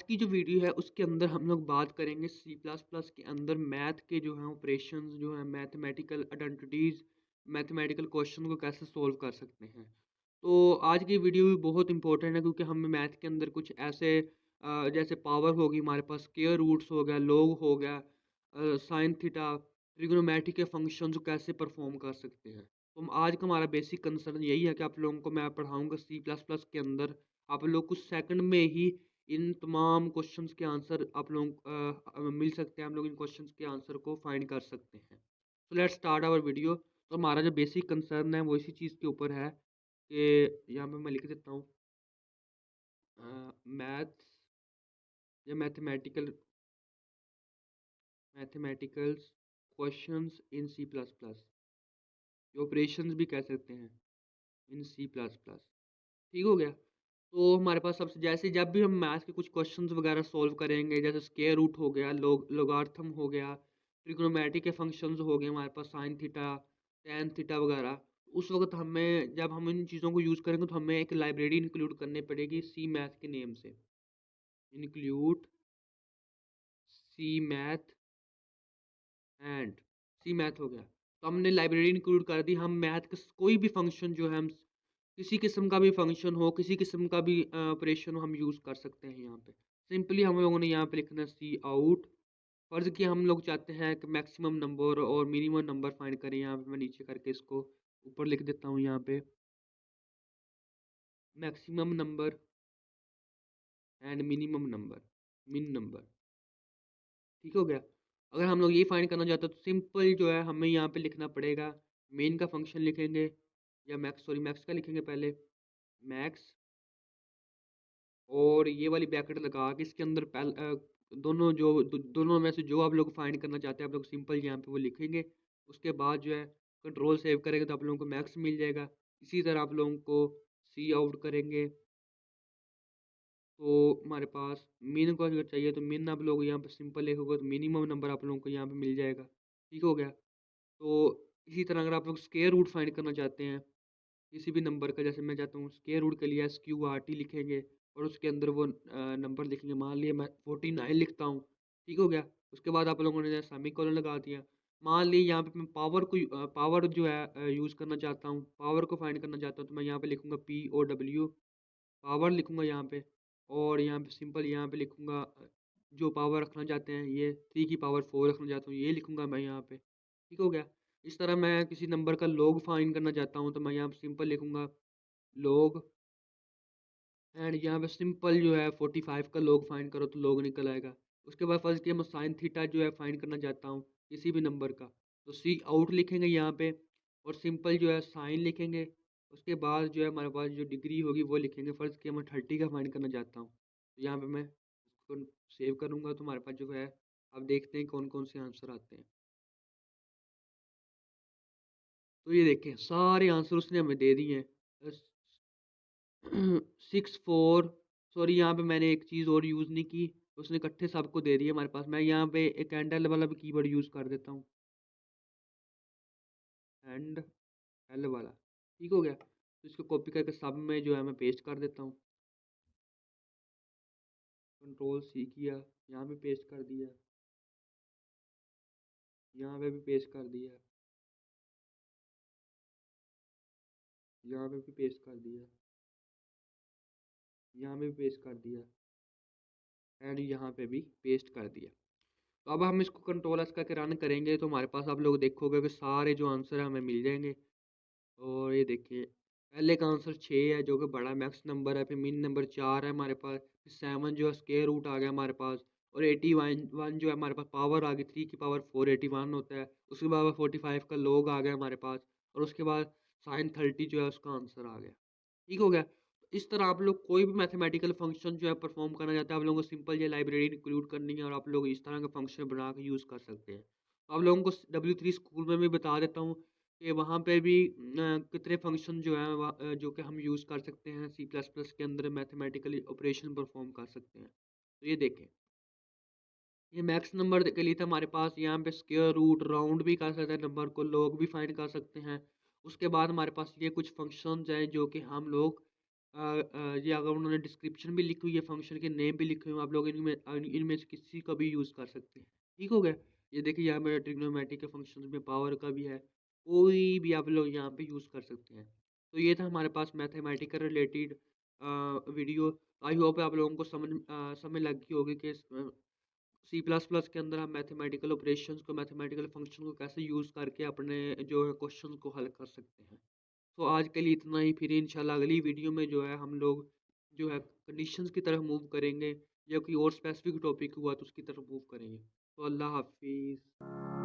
की जो वीडियो है उसके अंदर हम लोग बात करेंगे सी प्लस प्लस के अंदर मैथ के जो हैं ऑपरेशंस जो हैं मैथमेटिकल आइडेंटिटीज मैथमेटिकल क्वेश्चन को कैसे सॉल्व कर सकते हैं। तो आज की वीडियो भी बहुत इंपॉर्टेंट है क्योंकि हमें मैथ के अंदर कुछ ऐसे जैसे पावर होगी हमारे पास, स्क्वायर रूट्स हो गया, लॉग हो गया, साइन थीटा, ट्रिग्नोमेट्री के फंक्शंस को कैसे परफॉर्म कर सकते हैं। तो आज का हमारा बेसिक कंसर्न यही है कि आप लोगों को मैं पढ़ाऊंगा सी प्लस प्लस के अंदर। आप लोग कुछ सेकंड में ही इन तमाम क्वेश्चंस के आंसर आप लोग मिल सकते हैं। हम लोग इन क्वेश्चंस के आंसर को फाइंड कर सकते हैं। तो लेट्स स्टार्ट आवर वीडियो। तो हमारा जो बेसिक कंसर्न है वो इसी चीज़ के ऊपर है कि यहाँ पे मैं लिख देता हूँ मैथ्स या mathematicals questions in C plus plus, operations भी कह सकते हैं इन सी प्लस प्लस। ठीक हो गया। तो हमारे पास सबसे जैसे जब भी हम मैथ्स के कुछ क्वेश्चंस वगैरह सॉल्व करेंगे, जैसे स्क्वायर रूट हो गया, लोगार्थम हो गया, ट्रिग्नोमेट्री के फंक्शंस हो गए हमारे पास, साइन थीटा, टैन थीटा वगैरह, उस वक्त हमें जब हम इन चीज़ों को यूज़ करेंगे तो हमें एक लाइब्रेरी इंक्लूड करनी पड़ेगी सी मैथ के नेम से। Include C math and C math हो गया। तो हमने लाइब्रेरी इंक्लूड कर दी। हम मैथ का कोई भी फंक्शन जो है, हम किसी किस्म का भी फंक्शन हो, किसी किस्म का भी ऑपरेशन हो, हम यूज़ कर सकते हैं। यहाँ पे सिंपली हम लोगों ने यहाँ पे लिखना सी आउट। फर्ज कि हम लोग चाहते हैं कि मैक्सिमम नंबर और मिनिमम नंबर फाइंड करें। यहाँ पे मैं नीचे करके इसको ऊपर लिख देता हूँ। यहाँ पे maximum number and minimum number, मिन नंबर। ठीक हो गया। अगर हम लोग ये फाइंड करना चाहते हैं तो सिंपल जो है हमें यहाँ पे लिखना पड़ेगा, मेन का फंक्शन लिखेंगे या मैक्स का लिखेंगे पहले, मैक्स, और ये वाली ब्रैकेट लगा के इसके अंदर दोनों में से जो आप लोग फाइंड करना चाहते हैं आप लोग सिंपल यहाँ पे वो लिखेंगे। उसके बाद जो है कंट्रोल सेव करेंगे तो आप लोगों को मैक्स मिल जाएगा। इसी तरह आप लोगों को सी आउट करेंगे तो हमारे पास मिन को अगर चाहिए तो मिन आप लोग यहाँ पे सिंपल लिखोगे तो मिनिमम नंबर आप लोगों को यहाँ पे मिल जाएगा। ठीक हो गया। तो इसी तरह अगर आप लोग स्क्वायर रूट फाइंड करना चाहते हैं किसी भी नंबर का, जैसे मैं चाहता हूँ स्क्वायर रूट के लिए SQRT लिखेंगे और उसके अंदर वो नंबर लिखेंगे। मान लिया मैं 49 लिखता हूँ। ठीक हो गया। उसके बाद आप लोगों ने सेमीकोलन लगा दिया। मान ली यहाँ पे मैं पावर जो है यूज़ करना चाहता हूँ, पावर को फाइंड करना चाहता हूँ, तो मैं यहाँ पे लिखूँगा POW, पावर लिखूँगा यहाँ पे। और यहाँ पे सिंपल यहाँ पे लिखूँगा जो पावर रखना चाहते हैं, ये 3 की पावर 4 रखना चाहता हूँ, ये लिखूँगा मैं यहाँ पे। ठीक हो गया। इस तरह मैं किसी नंबर का लॉग फाइंड करना चाहता हूँ तो मैं यहाँ पे सिंपल लिखूँगा लॉग, एंड यहाँ पे सिंपल जो है 45 का लॉग फाइंड करो तो लॉग निकल आएगा। उसके बाद फर्स्ट कि मैं साइन थीटा जो है फाइंड करना चाहता हूँ किसी भी नंबर का, तो सी आउट लिखेंगे यहाँ पे और सिंपल जो है साइन लिखेंगे। उसके बाद जो है हमारे पास जो डिग्री होगी वो लिखेंगे। फर्ज कि मैं 30 का फाइंड करना चाहता हूँ तो यहाँ पे मैं इसको सेव करूँगा तो हमारे पास जो है, अब देखते हैं कौन कौन से आंसर आते हैं। तो ये देखें सारे आंसर उसने हमें दे दिए हैं। 6 4, सॉरी यहाँ पे मैंने एक चीज़ और यूज़ नहीं की, उसने इकट्ठे सबको दे दिए हमारे पास। मैं यहाँ पे एक एंड एल वाला भी कीवर्ड यूज़ कर देता हूँ, एंड एल वाला। ठीक हो गया। तो इसको कॉपी करके सब में जो है मैं पेस्ट कर देता हूँ। कंट्रोल C किया, यहाँ पे पेस्ट कर दिया, यहाँ पे भी पेस्ट कर दिया, यहाँ पे भी पेस्ट कर दिया, यहाँ पे भी पेस्ट कर दिया, एंड यहाँ पे भी पेस्ट कर दिया। तो अब हम इसको कंट्रोल S करके रन करेंगे तो हमारे पास आप लोग देखोगे कि सारे जो आंसर है हमें मिल जाएंगे। और ये देखिए पहले का आंसर 6 है जो कि बड़ा मैक्स नंबर है, फिर मिन नंबर 4 है हमारे पास, फिर 7 जो है स्क्वायर रूट आ गया हमारे पास, और 81 जो है हमारे पास पावर आ गई, 3 की पावर 4 81 होता है। उसके बाद 45 का लॉग आ गया हमारे पास, और उसके बाद साइन 30 जो है उसका आंसर आ गया। ठीक हो गया। इस तरह आप लोग कोई भी मैथमेटिकल फंक्शन जो है परफॉर्म करना चाहते हैं आप लोगों को सिंपल ये लाइब्रेरी इंक्लूड करनी है और आप लोग इस तरह का फंक्शन बना के यूज़ कर सकते हैं। तो आप लोगों को W3 स्कूल में भी बता देता हूँ कि वहाँ पे भी कितने फंक्शन जो हैं जो कि हम यूज़ कर सकते हैं सी प्लस प्लस के अंदर मैथमेटिकली ऑपरेशन परफॉर्म कर सकते हैं। तो ये देखें, ये मैक्स नंबर के लिए था हमारे पास। यहाँ पे स्क्वायर रूट राउंड भी कर सकते हैं नंबर को, लॉग भी फाइंड कर सकते हैं। उसके बाद हमारे पास ये कुछ फंक्शंस हैं जो कि हम लोग ये अगर उन्होंने डिस्क्रिप्शन भी लिखी हुई है, फंक्शन के नेम भी लिखे हुए हैं, आप लोग इनमें से किसी का भी यूज़ कर सकते हैं। ठीक हो गया? ये देखिए यहाँ पे ट्रिग्नोमेट्री के फंक्शंस में पावर का भी है, कोई भी आप लोग यहाँ पे यूज़ कर सकते हैं। तो ये था हमारे पास mathematical related video. I hope आप लोगों को समझ लग गई होगी कि सी प्लस प्लस के अंदर हम मैथमेटिकल ऑपरेशंस को, मैथमेटिकल फंक्शन को कैसे यूज़ करके अपने जो है क्वेश्चन को हल कर सकते हैं। तो आज के लिए इतना ही, फिर इंशाल्लाह अगली वीडियो में जो है हम लोग जो है कंडीशंस की तरफ मूव करेंगे, या कोई और स्पेसिफिक टॉपिक हुआ तो उसकी तरफ मूव करेंगे। तो अल्लाह हाफिज़।